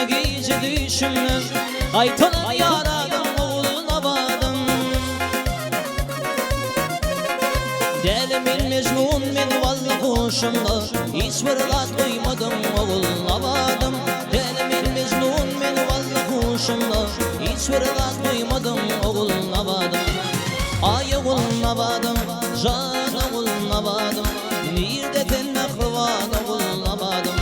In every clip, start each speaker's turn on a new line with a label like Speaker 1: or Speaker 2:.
Speaker 1: gece düşümden Aytalan yaradım oğluna badım Delimin mecnun men valla hoşumda Hiçbir lat duymadım oğluna badım Delimin mecnun men valla hoşumda Hiçbir lat duymadım oğluna badım Ay oğluna badım, can oğluna badım Nirde ten mehrivan oğluna badım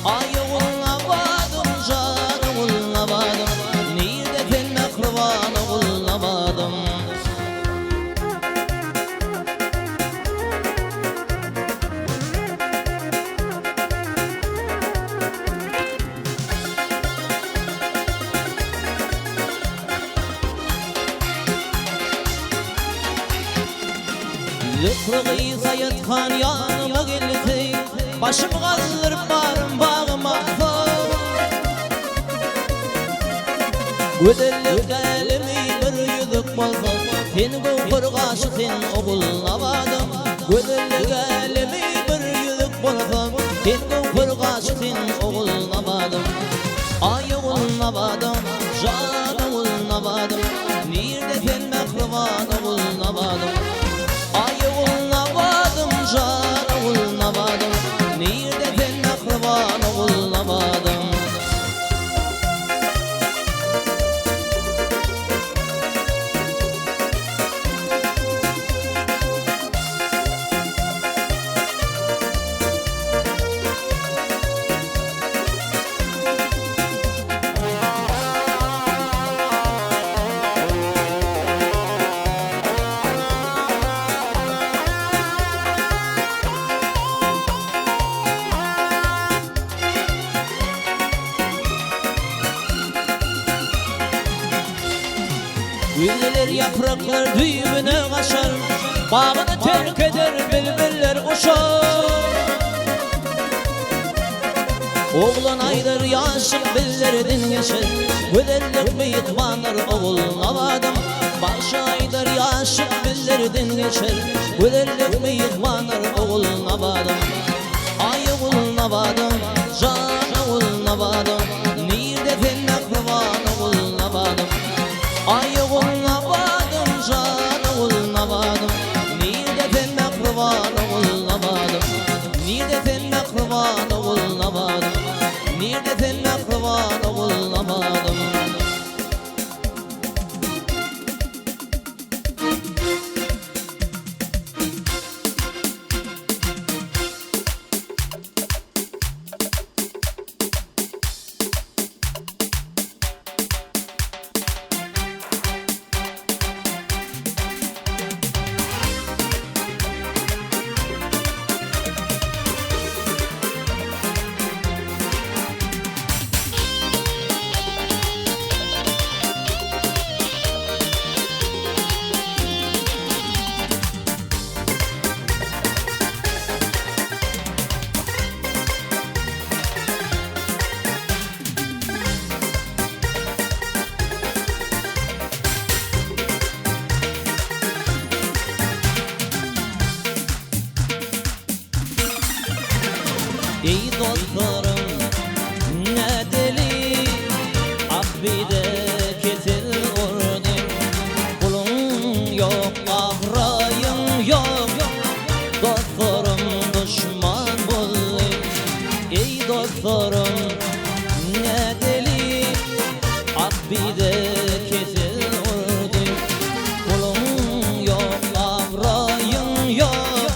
Speaker 1: Ay oğluna badım, can oğluna badım Nirde ten mehrivan oğluna badım Lütfü sayıtkan yanıma geldi Başım kaldırıp barım bağıma Güzellik elimi bir yüzük bolsa Sen gofur kaşı sen oğluna badım Güzellik elimi bir yüzük bolsa Sen gofur kaşı sen oğluna badım Ay oğluna badım, can oğluna badım Nirde sen mehrivan oğluna badım Ay oğluna badım, can oğluna badım Nirde sen mehriban oğluna badım Güller yapraklar düğümüne kaçar Bağını terk eder bülbüller uçar Oğlan aydır yaşık billerden geçer Güzellik büyük banır oğluna badım Başı aydır yaşık billerden geçer Güzellik büyük banır oğluna badım Ay oğluna badım, can oğluna badım Nirde sen mehriban oğluna badım Ay oğluna badım, can oğluna badım Nirde sen mehriban oğluna badım Nirde sen mehriban oğluna badım Nirde sen mehriban oğluna badım Ey dostlarım ne deli Ah bir de kesil ordum Kulun yok ahrayın yok Dostlarım düşman buldum Ey dostlarım ne deli Ah bir de kesil ordum Kulun yok ahrayın yok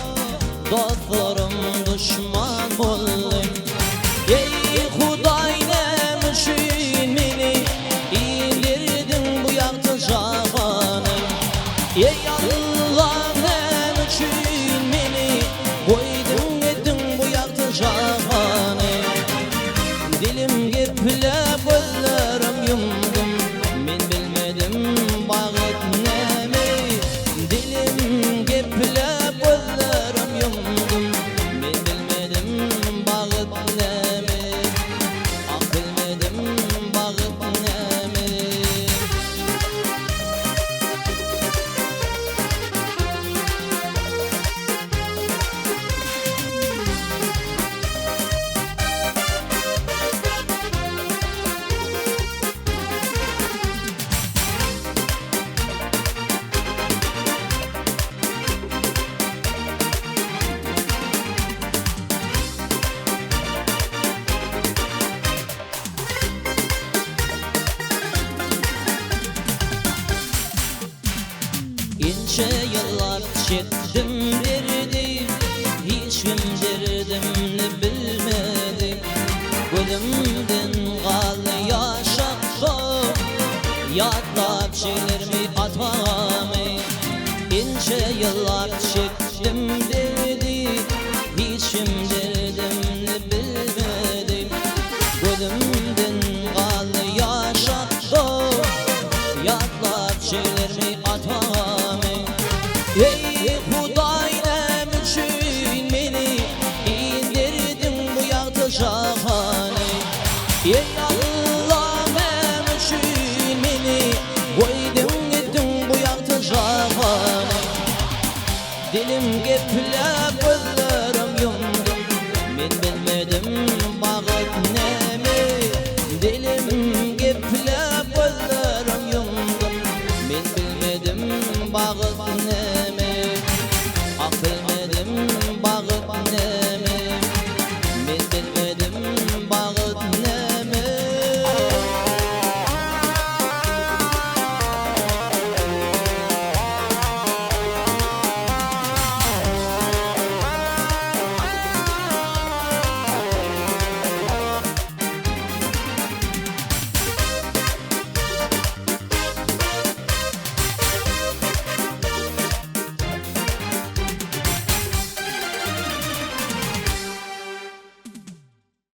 Speaker 1: Dostlarım düşman buldum Ey Huday ne müşin meni indirdin bu yaktı cavanı Ey Allah ne müşin meni koydun ettin bu yaktı cavanı Dilim geplep gözlerim yumdum Men bilmedim bağıt nemi Dilim geplep gözlerim yumdum çektim derdi, hiç kim derdimni bilmedi. Gülümden kaldı yaşak, yadlap şeylerimi atmamı. İnce yıllar çektim derdi, hiç kim